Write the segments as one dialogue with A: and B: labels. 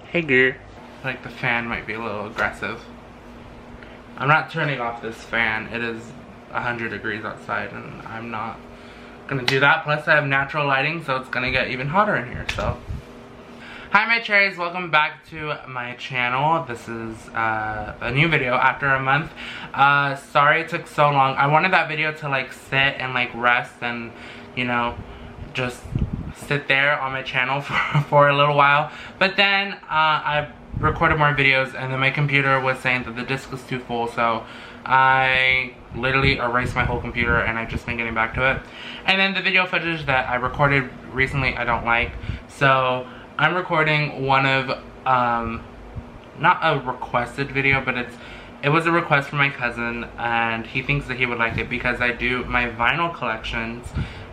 A: Hey girl. Like the fan might be a little aggressive. I'm not turning off this fan. It is 100 degrees outside and I'm not gonna do that. Plus I have natural lighting, so it's gonna get even hotter in here, so. Hi my cherries, welcome back to my channel. This is a new video after a month. Sorry it took so long. I wanted that video to like sit and like rest and, you know, just sit there on my channel for a little while. But then I recorded more videos and then my computer was saying that the disk was too full, so I literally erased my whole computer and I've just been getting back to it. And then the video footage that I recorded recently I don't like, so I'm recording one of not a requested video, but it was a request from my cousin and he thinks that he would like it because I do my vinyl collections,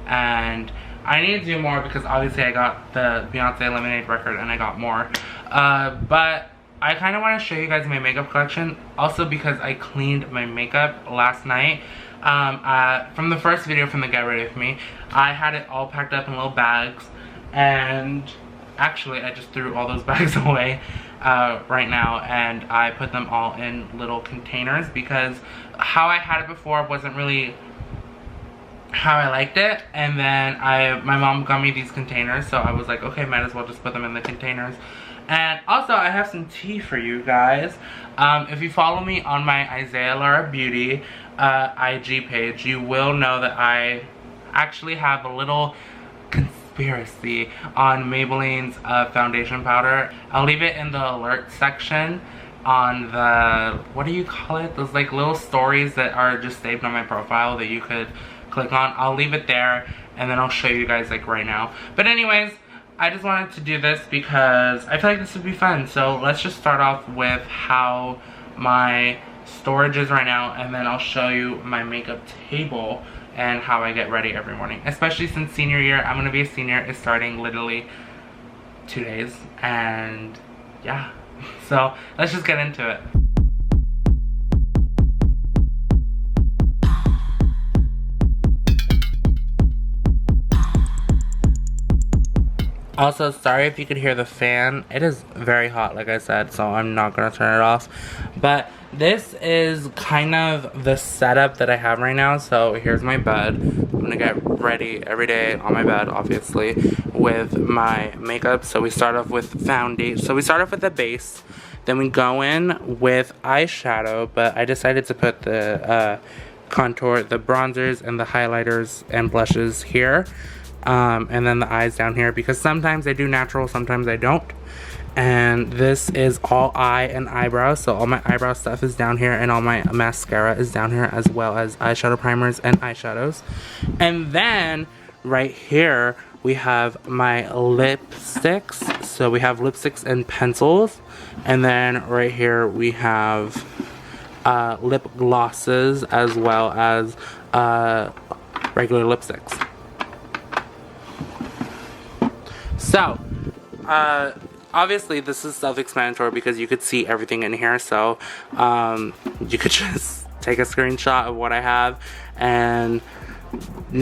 A: and I need to do more because obviously I got the Beyonce Lemonade record and I got more. But I kind of want to show you guys my makeup collection. Also because I cleaned my makeup last night. From the first video from the Get Ready With Me, I had it all packed up in little bags. And actually I just threw all those bags away right now. And I put them all in little containers because how I had it before wasn't really how I liked it. And then my mom got me these containers, so I was like, okay, might as well just put them in the containers. And also I have some tea for you guys. If you follow me on my Isaiah Lara Beauty IG page, you will know that I actually have a little conspiracy on Maybelline's foundation powder. I'll leave it in the alert section on the, what do you call it, those like little stories that are just saved on my profile that you could click on. I'll leave it there and then I'll show you guys like right now. But anyways, I just wanted to do this because I feel like this would be fun. So let's just start off with how my storage is right now, and then I'll show you my makeup table and how I get ready every morning. Especially since senior year, I'm gonna be a senior. It's starting literally 2 days, and yeah. So let's just get into it. Also, sorry if you could hear the fan. It is very hot, like I said, so I'm not gonna turn it off. But this is kind of the setup that I have right now. So here's my bed. I'm gonna get ready every day on my bed, obviously, with my makeup. So we start off with foundation. So we start off with the base. Then we go in with eyeshadow, but I decided to put the contour, the bronzers, and the highlighters and blushes here. And then the eyes down here because sometimes I do natural, sometimes I don't. And this is all eye and eyebrows, so all my eyebrow stuff is down here and all my mascara is down here, as well as eyeshadow primers and eyeshadows. And then right here we have my lipsticks. So we have lipsticks and pencils, and then right here we have lip glosses as well as regular lipsticks. So, obviously this is self-explanatory because you could see everything in here, so you could just take a screenshot of what I have and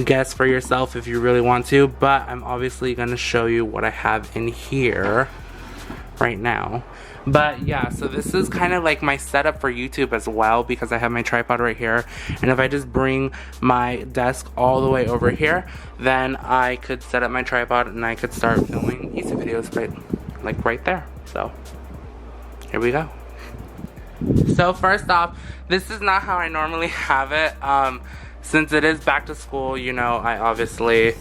A: guess for yourself if you really want to, but I'm obviously going to show you what I have in here right now. But yeah, so this is kind of like my setup for YouTube as well because I have my tripod right here, and if I just bring my desk all the way over here, then I could set up my tripod and I could start filming YouTube videos right there. So here we go. So first off, this is not how I normally have it. Since it is back to school, you know, I obviously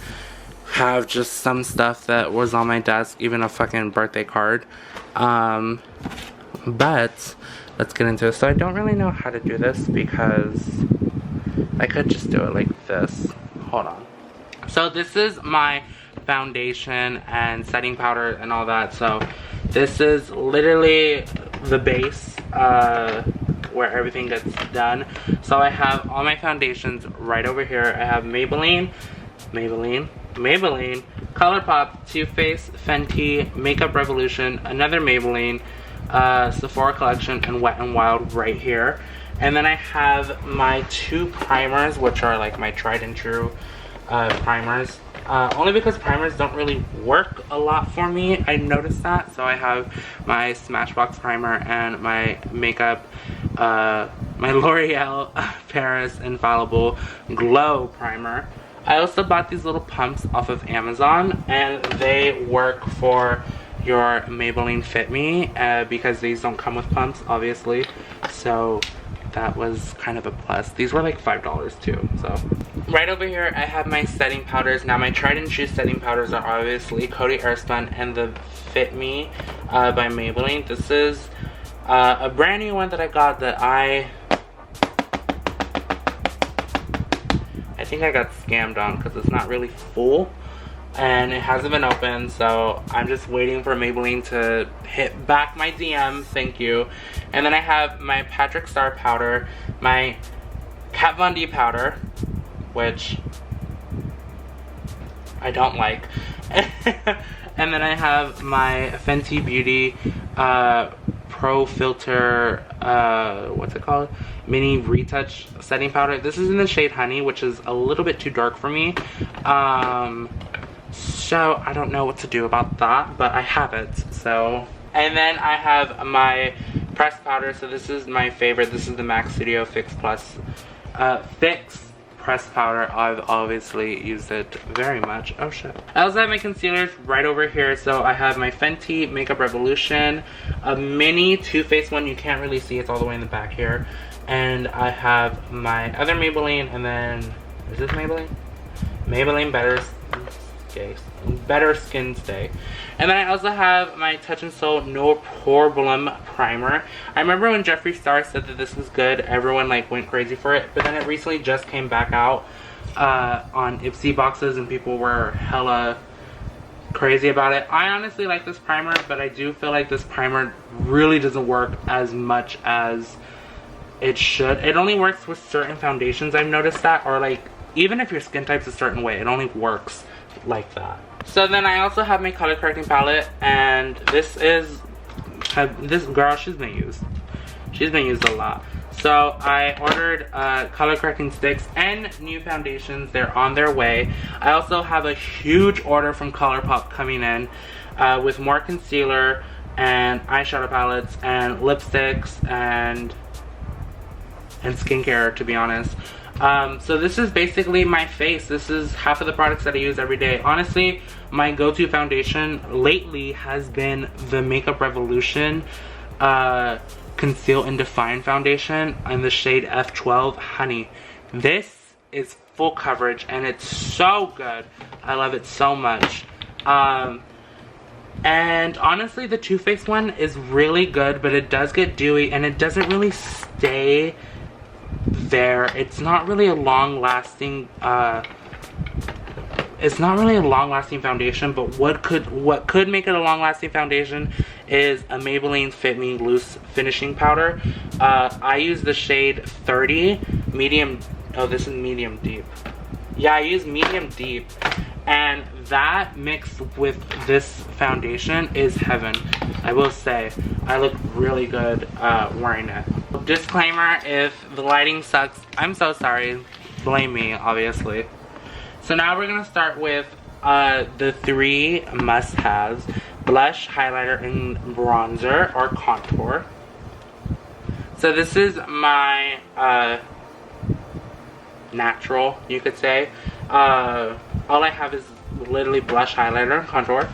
A: have just some stuff that was on my desk, even a fucking birthday card. But let's get into it. So I don't really know how to do this because I could just do it like this. Hold on. So this is my foundation and setting powder and all that. So this is literally the base where everything gets done. So I have all my foundations right over here. I have Maybelline, ColourPop, Too Faced, Fenty, Makeup Revolution, another Maybelline, Sephora Collection, and Wet n Wild right here. And then I have my two primers, which are like my tried and true primers. only because primers don't really work a lot for me. I noticed that. So I have my Smashbox primer and my makeup, my L'Oreal Paris Infallible Glow Primer. I also bought these little pumps off of Amazon, and they work for your Maybelline Fit Me because these don't come with pumps, obviously. So that was kind of a plus. These were like $5 too. So right over here I have my setting powders. Now my tried and true setting powders are obviously Coty Airspun and the Fit Me by Maybelline. This is a brand new one that I got that I think I got scammed on because it's not really full and it hasn't been opened, so I'm just waiting for Maybelline to hit back my DM. Thank you. And then I have my Patrick Star powder, my Kat Von D powder, which I don't like, and then I have my Fenty Beauty Pro Filter, what's it called? Mini Retouch setting powder. This is in the shade Honey, which is a little bit too dark for me. So I don't know what to do about that, but I have it. So, and then I have my pressed powder. So this is my favorite. This is the MAC Studio Fix Plus Fix pressed powder. I've obviously used it very much. Oh shit. I also have my concealers right over here. So I have my Fenty Makeup Revolution, a mini Too Faced one. You can't really see, it's all the way in the back here. And I have my other Maybelline, and then, is this Maybelline? Maybelline Better Skin Stay. And then I also have my Touch in Sol No Problem Primer. I remember when Jeffree Star said that this was good, everyone like went crazy for it, but then it recently just came back out on Ipsy boxes and people were hella crazy about it. I honestly like this primer, but I do feel like this primer really doesn't work as much as it should. It only works with certain foundations, I've noticed that, or like even if your skin type's a certain way, it only works like that. So then I also have my color correcting palette, and this is this girl, she's been used a lot. So I ordered color correcting sticks and new foundations. They're on their way. I also have a huge order from ColourPop coming in with more concealer and eyeshadow palettes and lipsticks and skincare, to be honest. So this is basically my face. This is half of the products that I use every day. Honestly, my go-to foundation lately has been the Makeup Revolution Conceal and Define Foundation in the shade F12 Honey. This is full coverage and it's so good. I love it so much. And honestly, the Too Faced one is really good, but it does get dewy and it doesn't really stay there. It's not really a long-lasting foundation, but what could make it a long-lasting foundation is a Maybelline Fit Me Loose Finishing Powder. I use the shade 30 medium. Oh, this is medium deep. Yeah, I use medium deep, and that mixed with this foundation is heaven. I will say, I look really good wearing it. Disclaimer, if the lighting sucks, I'm so sorry. Blame me, obviously. So now we're going to start with the three must-haves. Blush, highlighter, and bronzer, or contour. So this is my natural, you could say. All I have is literally blush, highlighter, and contour.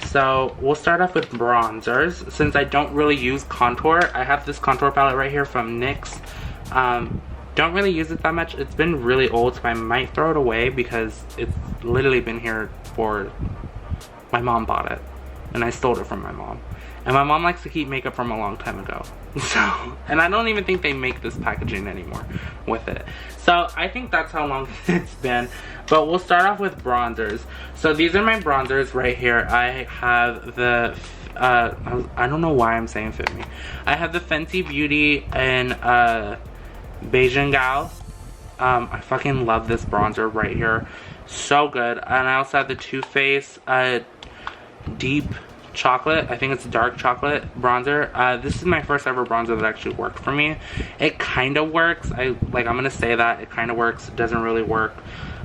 A: So we'll start off with bronzers. Since I don't really use contour, I have this contour palette right here from NYX. Don't really use it that much. It's been really old, so I might throw it away because it's literally been here for... My mom bought it, and I stole it from my mom. And my mom likes to keep makeup from a long time ago. So, and I don't even think they make this packaging anymore with it. So I think that's how long it's been. But we'll start off with bronzers. So these are my bronzers right here. I have the, I don't know why I'm saying Fit Me. I have the Fenty Beauty and Beijing Gal. I fucking love this bronzer right here. So good. And I also have the Too Faced Deep Chocolate. I think it's dark chocolate bronzer. This is my first ever bronzer that actually worked for me. It kind of works. I'm gonna say that it kind of works. It doesn't really work.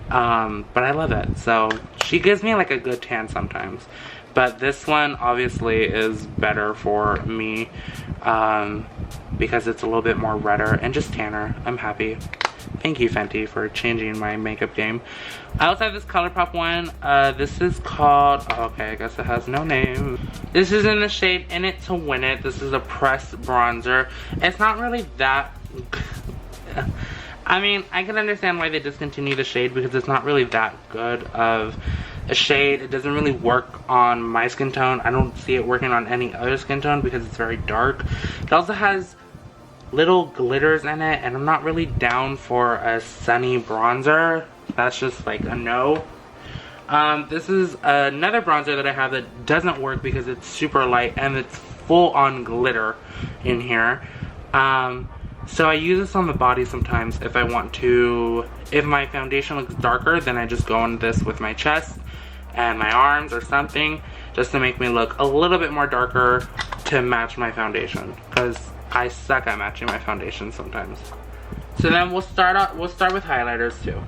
A: But I love it. So she gives me like a good tan sometimes. But this one obviously is better for me because it's a little bit more redder and just tanner. I'm happy. Thank you, Fenty, for changing my makeup game. I also have this ColourPop one. This is called, oh, okay, I guess it has no name. This is in the shade In It to Win It. This is a pressed bronzer. It's not really that, I mean, I can understand why they discontinued the shade because it's not really that good of a shade. It doesn't really work on my skin tone. I don't see it working on any other skin tone because it's very dark. It also has little glitters in it, and I'm not really down for a sunny bronzer. That's just like a no. This is another bronzer that I have that doesn't work because it's super light and it's full on glitter in here. So I use this on the body sometimes if I want to. If my foundation looks darker, then I just go on this with my chest and my arms or something, just to make me look a little bit more darker to match my foundation, because I suck at matching my foundation sometimes. So then we'll start with highlighters too.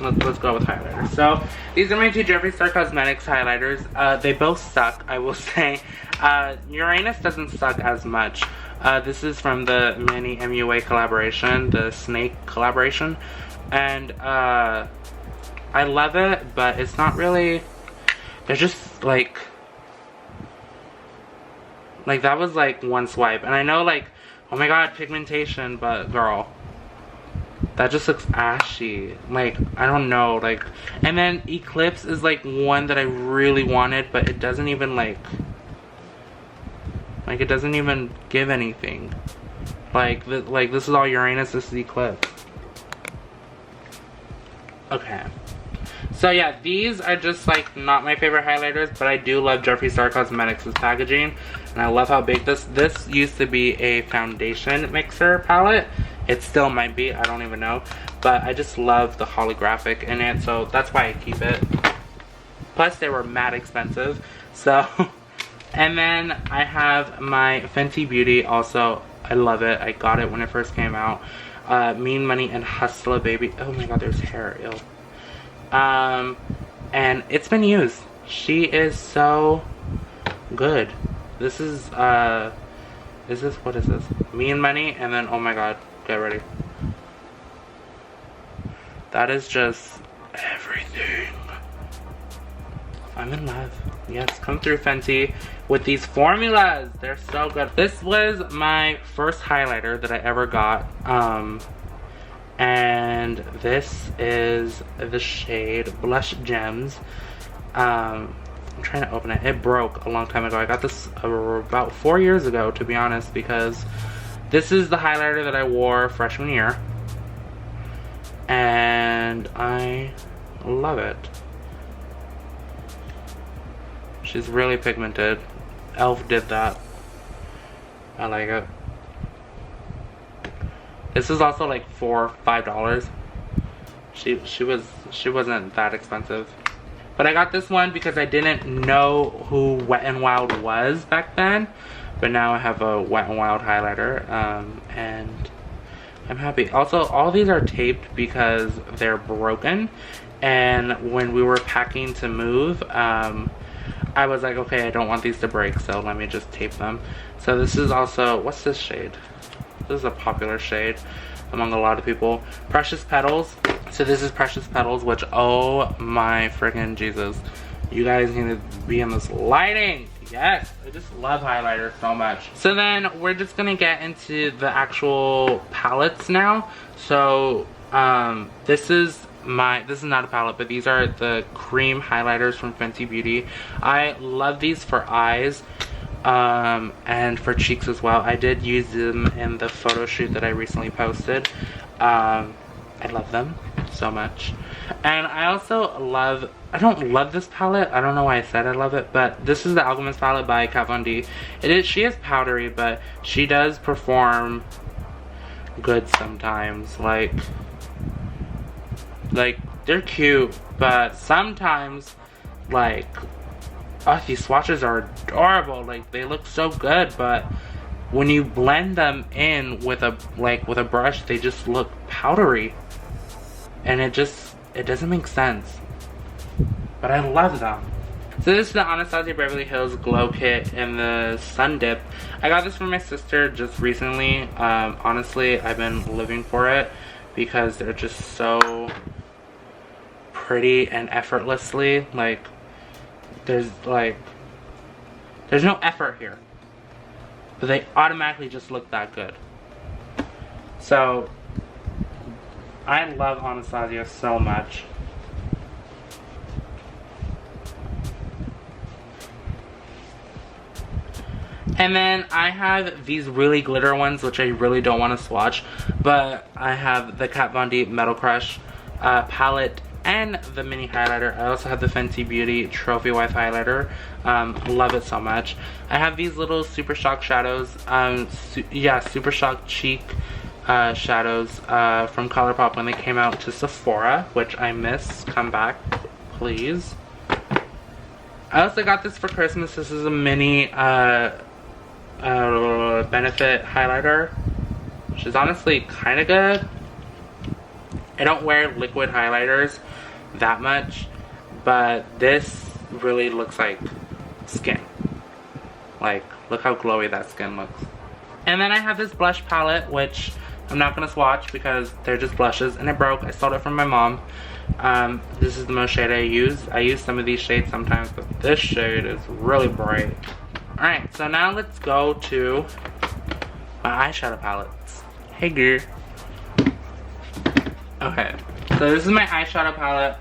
A: Let's go with highlighters. So these are my two Jeffree Star Cosmetics highlighters. They both suck, I will say. Uranus doesn't suck as much. This is from the mini MUA collaboration, the Snake collaboration, and I love it, but it's not really. They're just like that was like one swipe, and I know like, oh my god, pigmentation, but girl, that just looks ashy. Like, I don't know, like, and then Eclipse is like one that I really wanted, but it doesn't even like it doesn't even give anything. Like this is all Uranus, this is Eclipse. Okay. So yeah, these are just like not my favorite highlighters, but I do love Jeffree Star Cosmetics' packaging, and I love how big this used to be a foundation mixer palette. It still might be, I don't even know, but I just love the holographic in it, so that's why I keep it. Plus they were mad expensive, so. And then I have my Fenty Beauty also. I love it. I got it when it first came out. Mean Money and Hustler Baby. Oh my god, there's hair. Ew. And it's been used. She is so good. This is what is this? Mean Money, and then, oh my god, get ready. That is just everything. I'm in love. Yes, come through, Fenty, with these formulas. They're so good. This was my first highlighter that I ever got. And this is the shade Blush Gems. I'm trying to open it. It broke a long time ago. I got this about 4 years ago, to be honest, because this is the highlighter that I wore freshman year. And I love it. She's really pigmented. Elf did that. I like it. This is also like $4 or $5. She wasn't that expensive. But I got this one because I didn't know who Wet n Wild was back then. But now I have a Wet n Wild highlighter. And I'm happy. Also, all these are taped because they're broken. And when we were packing to move, I was like, okay, I don't want these to break, so let me just tape them. So this is also, what's this shade? This is a popular shade among a lot of people. Precious Petals. So this is Precious Petals, which, oh my freaking Jesus. You guys need to be in this lighting. Yes, I just love highlighters so much. So then we're just gonna get into the actual palettes now. So this is not a palette, but these are the cream highlighters from Fenty Beauty. I love these for eyes and for cheeks as well. I did use them in the photo shoot that I recently posted. I love them so much. And I also love, I don't love this palette. I don't know why I said I love it, but this is the Alchemist palette by Kat Von D. She is powdery, but she does perform good sometimes. Like they're cute, but sometimes like, oh, these swatches are adorable. Like, they look so good, but when you blend them in with a brush, they just look powdery, and it just it doesn't make sense. But I love them. So this is the Anastasia Beverly Hills Glow Kit in the Sun Dip. I got this from my sister just recently. Honestly, I've been living for it because they're just so pretty and effortlessly, like, there's no effort here, but they automatically just look that good. So I love Anastasia so much. And then I have these really glitter ones, which I really don't want to swatch, but I have the Kat Von D Metal Crush palette and the mini highlighter. I also have the Fenty Beauty Trophy Wife highlighter. Love it so much. I have these little Super Shock shadows. Super Shock cheek shadows from ColourPop when they came out to Sephora, which I miss. Come back, please. I also got this for Christmas. This is a mini Benefit highlighter, which is honestly kind of good. I don't wear liquid highlighters that much, but this really looks like skin. Like, look how glowy that skin looks. And then I have this blush palette, which I'm not gonna swatch because they're just blushes, and it broke. I stole it from my mom. This is the most shade I use. I use some of these shades sometimes, but this shade is really bright. Alright, so now let's go to my eyeshadow palettes. Hey girl. Okay, so this is my eyeshadow palette.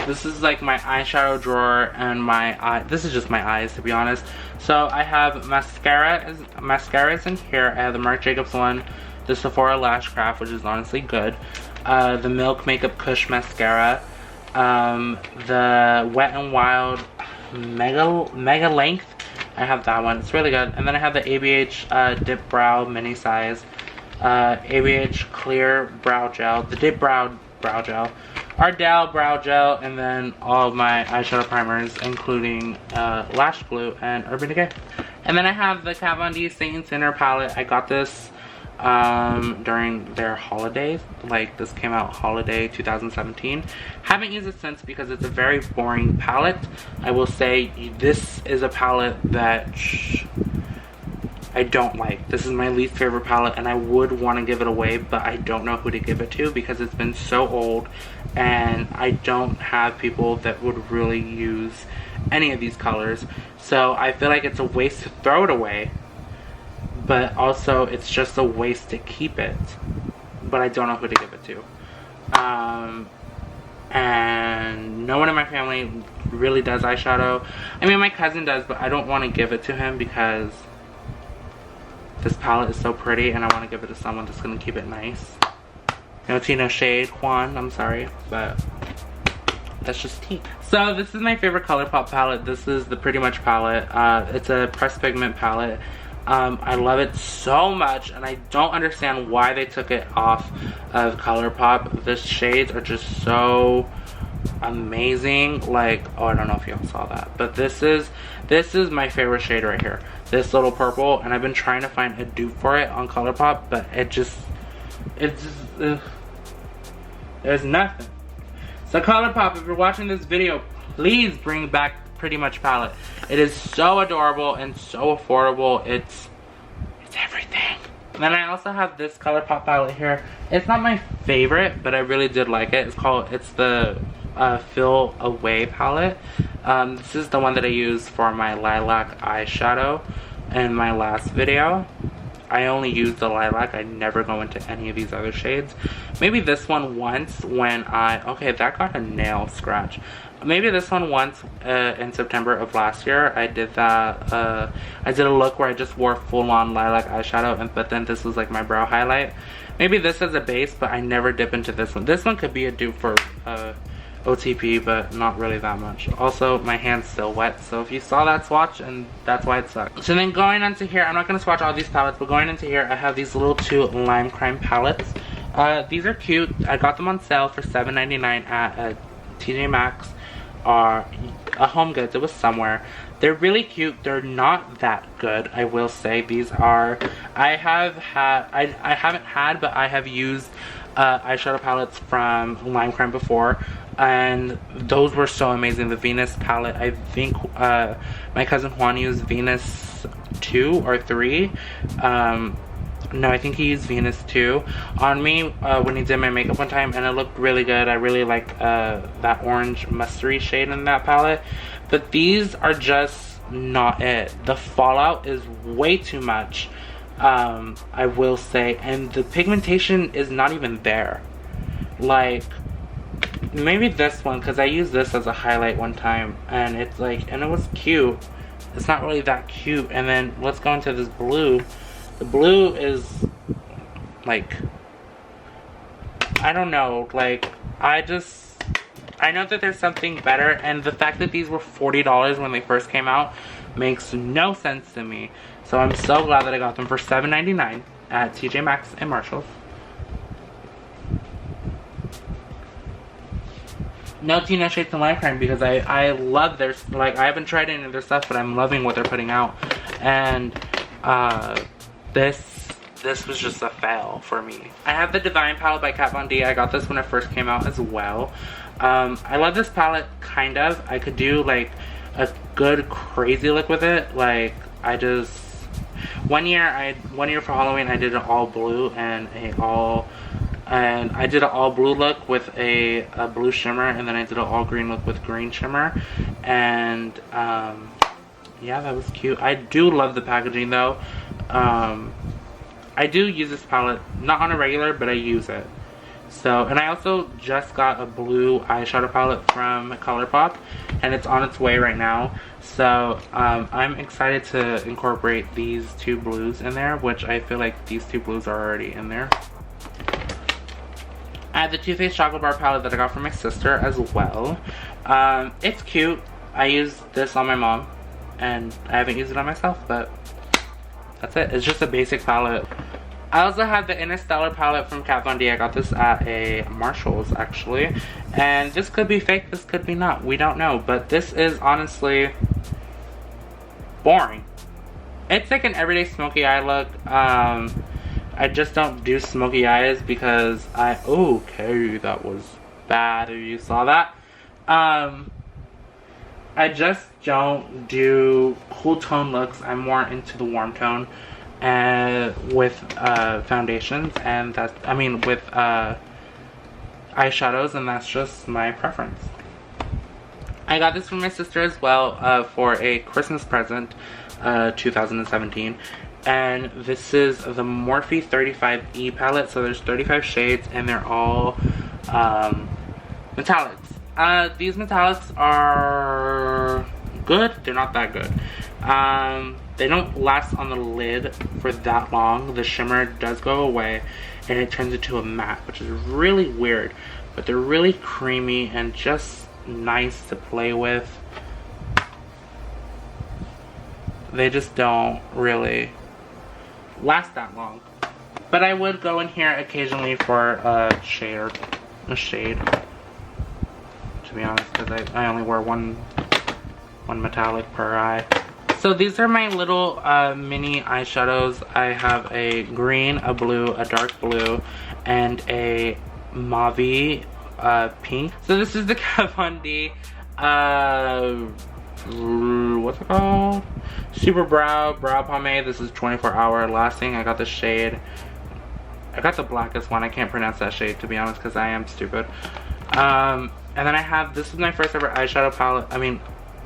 A: This is like my eyeshadow drawer and this is just my eyes, to be honest. So I have mascaras in here. I have the Marc Jacobs one, the Sephora Lash Craft, which is honestly good. The Milk Makeup Kush Mascara. The Wet n Wild Mega Length. I have that one. It's really good. And then I have the ABH Dip Brow Mini Size. ABH Clear Brow Gel. The Dip Brow Gel. Ardell Brow Gel. And then all of my eyeshadow primers, including Lash Glue and Urban Decay. And then I have the Kat Von D Saint and Sinner palette. I got this during their holidays. Like, this came out holiday 2017. Haven't used it since because it's a very boring palette. I will say this is a palette that I don't like. This is my least favorite palette, and I would want to give it away, but I don't know who to give it to because it's been so old, and I don't have people that would really use any of these colors. So I feel like it's a waste to throw it away, but also it's just a waste to keep it. But I don't know who to give it to. And no one in my family really does eyeshadow. I mean, my cousin does, but I don't want to give it to him because this palette is so pretty and I want to give it to someone that's going to keep it nice. No tea, no shade, Juan, I'm sorry, but that's just tea. So this is my favorite ColourPop palette. This is the Pretty Much palette. It's a pressed pigment palette. I love it so much, and I don't understand why they took it off of ColourPop. The shades are just so amazing. Like, oh, I don't know if y'all saw that, but this is my favorite shade right here. This little purple, and I've been trying to find a dupe for it on ColourPop, but there's nothing. So ColourPop, if you're watching this video, please bring back Pretty Much palette. It is so adorable and so affordable. It's everything. And then I also have this ColourPop palette here. It's not my favorite, but I really did like it. It's the Fill Away palette. This is the one that I used for my lilac eyeshadow in my last video. I only use the lilac. I never go into any of these other shades. Maybe this one once when okay, that got a nail scratch. Maybe this one once in September of last year. I did that. I did a look where I just wore full-on lilac eyeshadow, but then this was like my brow highlight. Maybe this as a base, but I never dip into this one. This one could be a dupe for OTP, but not really that much. Also, my hand's still wet, so if you saw that swatch, and that's why it sucked. So then going into here, I'm not going to swatch all these palettes, but going into here, I have these little two Lime Crime palettes. These are cute. I got them on sale for $7.99 at TJ Maxx or a Home Goods. It was somewhere. They're really cute. They're not that good, I will say. These are, I haven't had, but I have used eyeshadow palettes from Lime Crime before, and those were so amazing. The Venus palette, I think my cousin Juan used Venus 2 or 3. No, I think he used Venus 2 on me when he did my makeup one time, and it looked really good. I really like that orange mustardy shade in that palette. But these are just not it. The fallout is way too much, I will say, and the pigmentation is not even there. Like, maybe this one, because I used this as a highlight one time, and it's like, and it was cute. It's not really that cute. And then let's go into this blue. The blue is like, I don't know, like, I know that there's something better, and the fact that these were $40 when they first came out makes no sense to me. So I'm so glad that I got them for $7.99 at TJ Maxx and Marshalls. No Tina Shades and Lime Crime, because I love their, like, I haven't tried any of their stuff, but I'm loving what they're putting out. And this was just a fail for me. I have the Divine palette by Kat Von D. I got this when it first came out as well. I love this palette, kind of. I could do like a good crazy look with it. Like, I just, one year for Halloween I did an all blue and I did an all blue look with a blue shimmer, and then I did an all green look with green shimmer. And yeah, that was cute. I do love the packaging though. I do use this palette, not on a regular, but I use it. So, and I also just got a blue eyeshadow palette from ColourPop, and it's on its way right now. So, I'm excited to incorporate these two blues in there, which I feel like these two blues are already in there. I have the Too Faced Chocolate Bar palette that I got from my sister as well. It's cute. I used this on my mom, and I haven't used it on myself, but that's it. It's just a basic palette. I also have the Interstellar palette from Kat Von D. I got this at a Marshalls, actually. And this could be fake, this could be not. We don't know. But this is honestly boring. It's like an everyday smoky eye look. I just don't do smoky eyes because okay, that was bad if you saw that. I just don't do cool tone looks. I'm more into the warm tone with foundations, and that's, I mean, with eyeshadows, and that's just my preference. I got this from my sister as well for a Christmas present, 2017. And this is the Morphe 35E palette. So there's 35 shades, and they're all metallics. These metallics are good. They're not that good. They don't last on the lid for that long. The shimmer does go away, and it turns into a matte, which is really weird. But they're really creamy and just nice to play with. They just don't really last that long. But I would go in here occasionally for a shade, to be honest, because I only wear one metallic per eye. So these are my little mini eyeshadows. I have a green, a blue, a dark blue, and a mauve pink. So this is the Kat Von D what's it called? Super Brow Pomade. This is 24-hour lasting. I got the shade, I got the blackest one. I can't pronounce that shade, to be honest, because I am stupid. And then I have, this is my first ever eyeshadow palette. I mean,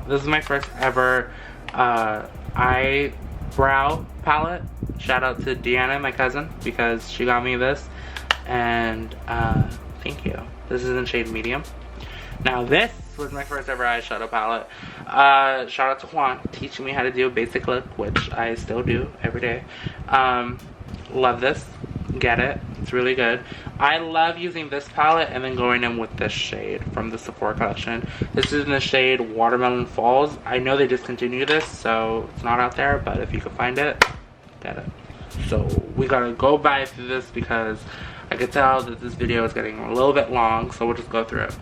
A: this is my first ever eyebrow palette. Shout out to Deanna, my cousin, because she got me this. And thank you. This is in shade medium. Now this was my first ever eyeshadow palette. Shout out to Juan, teaching me how to do a basic look, which I still do every day. Love this. Get it. It's really good. I love using this palette and then going in with this shade from the Sephora collection. This is in the shade Watermelon Falls. I know they discontinued this, so it's not out there, but if you can find it, get it. So we gotta go by through this because I could tell that this video is getting a little bit long, so we'll just go through it.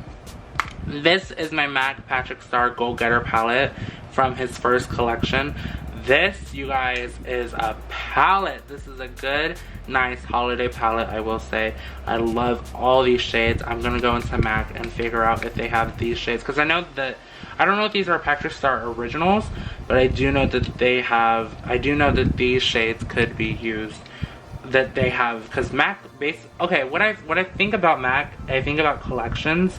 A: This is my MAC Patrick Star Goal Getter palette from his first collection. this, you guys, is a palette. This is a good, nice holiday palette, I will say. I love all these shades. I'm gonna go into MAC and figure out if they have these shades, because I know that, I don't know if these are Patrick Star originals, but I do know that they have, I do know that these shades could be used, that they have, because MAC okay, what I think about MAC, I think about collections,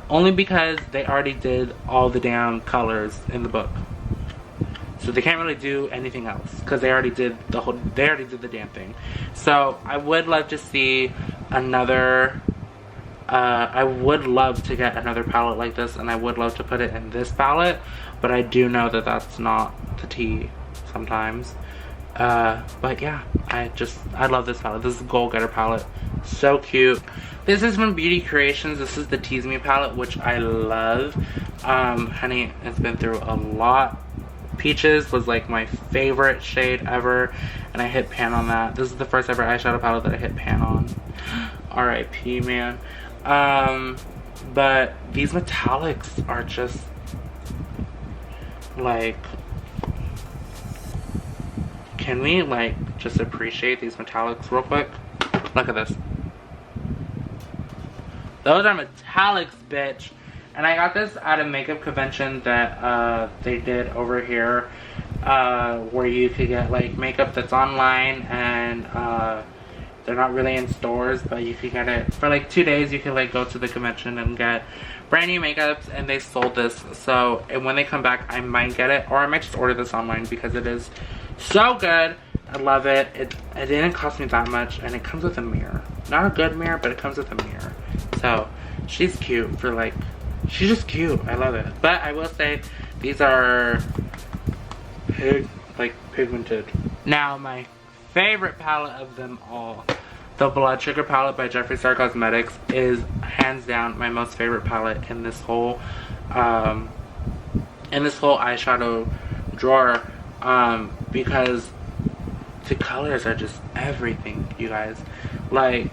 A: only because they already did all the damn colors in the book. So they can't really do anything else, because they already did the damn thing. So I would love to see another, I would love to get another palette like this, and I would love to put it in this palette, but I do know that that's not the tea sometimes. But yeah, I love this palette. This is a Goal Getter palette. So cute. This is from Beauty Creations. This is the Tease Me palette, which I love. Honey, it's been through a lot. Peaches was like my favorite shade ever, and I hit pan on that. This is the first ever eyeshadow palette that I hit pan on. R.I.P. man. But these metallics are just like, can we like just appreciate these metallics real quick? Look at this. Those are metallics, bitch. And I got this at a makeup convention that they did over here, where you could get like makeup that's online, and they're not really in stores, but you could get it for like 2 days. You could like go to the convention and get brand new makeups, and they sold this. So, and when they come back, I might get it, or I might just order this online, because it is so good. I love it. It didn't cost me that much, and it comes with a mirror. Not a good mirror, but it comes with a mirror. So she's cute for like, she's just cute. I love it. But I will say these are pigmented. Now my favorite palette of them all, the Blood Sugar palette by Jeffree Star Cosmetics, is hands down my most favorite palette in this whole eyeshadow drawer, because the colors are just everything, you guys. Like,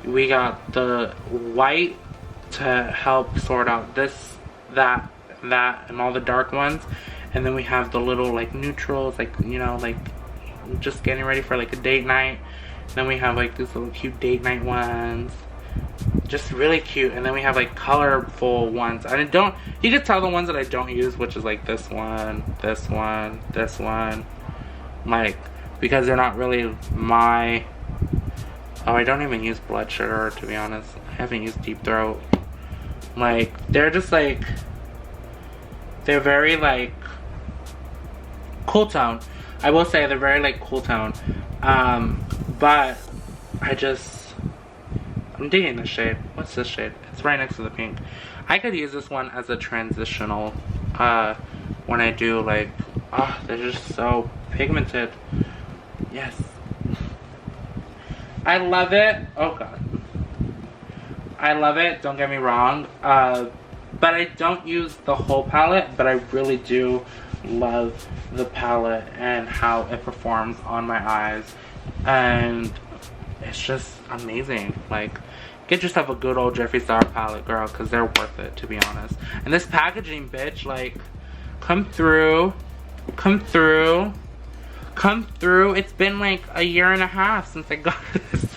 A: we got the white to help sort out this, that, and all the dark ones, and then we have the little like neutrals, like, you know, like just getting ready for like a date night. Then we have like these little cute date night ones, just really cute. And then we have like colorful ones. And you can tell the ones that I don't use, which is like this one, this one, this one, like, because they're not really my, oh, I don't even use Blood Sugar, to be honest. I haven't used Deep Throat. Like, they're just like, they're very like cool tone. I will say they're very like cool tone. But I'm digging this shade. What's this shade? It's right next to the pink. I could use this one as a transitional when I do like, oh, they're just so pigmented. Yes. I love it. Oh god. I love it, don't get me wrong. But I don't use the whole palette, but I really do love the palette and how it performs on my eyes. And it's just amazing. Like, get yourself a good old Jeffree Star palette, girl, because they're worth it, to be honest. And this packaging, bitch, like, come through. Come through. Come through. It's been like a year and a half since I got this.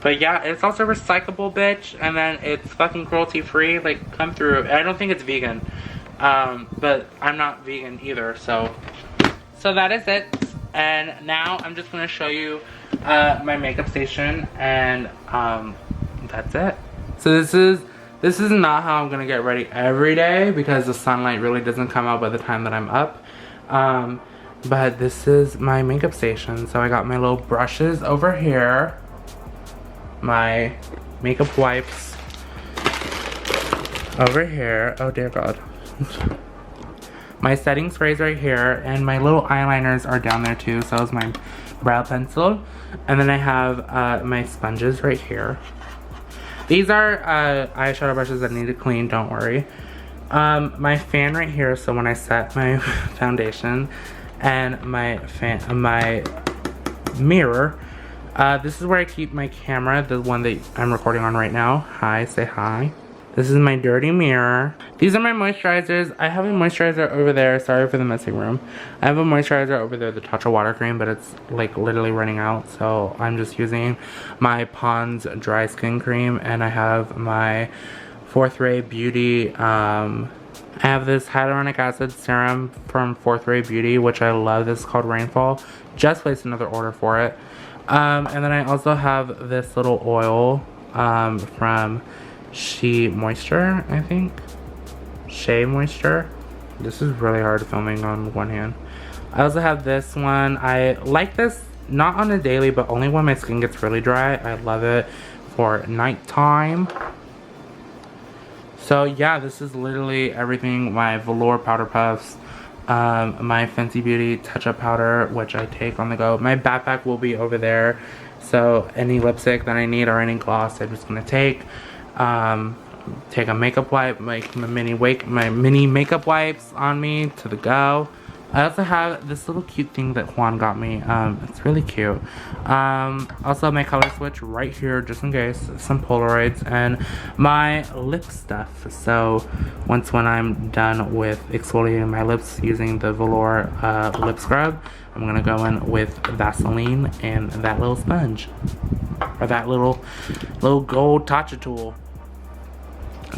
A: But yeah, it's also recyclable, bitch. And then it's fucking cruelty free. Like, come through. I don't think it's vegan. But I'm not vegan either, so that is it. And now I'm just gonna show you my makeup station, and that's it. So this is not how I'm gonna get ready every day, because the sunlight really doesn't come out by the time that I'm up. But this is my makeup station. So I got my little brushes over here, my makeup wipes over here. Oh dear god. My setting sprays right here, and my little eyeliners are down there too. So is my brow pencil, and then I have my sponges right here. These are eyeshadow brushes that need to clean, don't worry. My fan right here, so when I set my foundation, and my mirror. This is where I keep my camera, the one that I'm recording on right now. Hi, say hi. This is my dirty mirror. These are my moisturizers. I have a moisturizer over there. Sorry for the messy room. I have a moisturizer over there, the Tatcha water cream, but it's like literally running out. So I'm just using my Pond's dry skin cream, and I have my 4th Ray Beauty. I have this hyaluronic acid serum from 4th Ray Beauty, which I love. This is called Rainfall. Just placed another order for it. And then I also have this little oil from Shea Moisture, I think. Shea Moisture. This is really hard filming on one hand. I also have this one. I like this not on a daily, but only when my skin gets really dry. I love it for nighttime. So yeah, this is literally everything. My velour powder puffs, my Fenty Beauty touch-up powder, which I take on the go. My backpack will be over there. So any lipstick that I need or any gloss, I'm just gonna take. Take a makeup wipe, like my mini makeup wipes on me to the go. I also have this little cute thing that Juan got me. It's really cute. Also my color switch right here, just in case. Some Polaroids and my lip stuff. So when I'm done with exfoliating my lips using the velour lip scrub, I'm gonna go in with Vaseline and that little sponge, or that little gold Tatcha tool.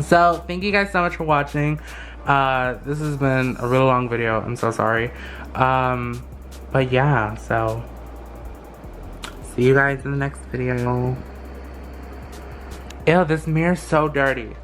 A: So thank you guys so much for watching. This has been a really long video. I'm so sorry. But yeah, so see you guys in the next video. Ew, this mirror's so dirty.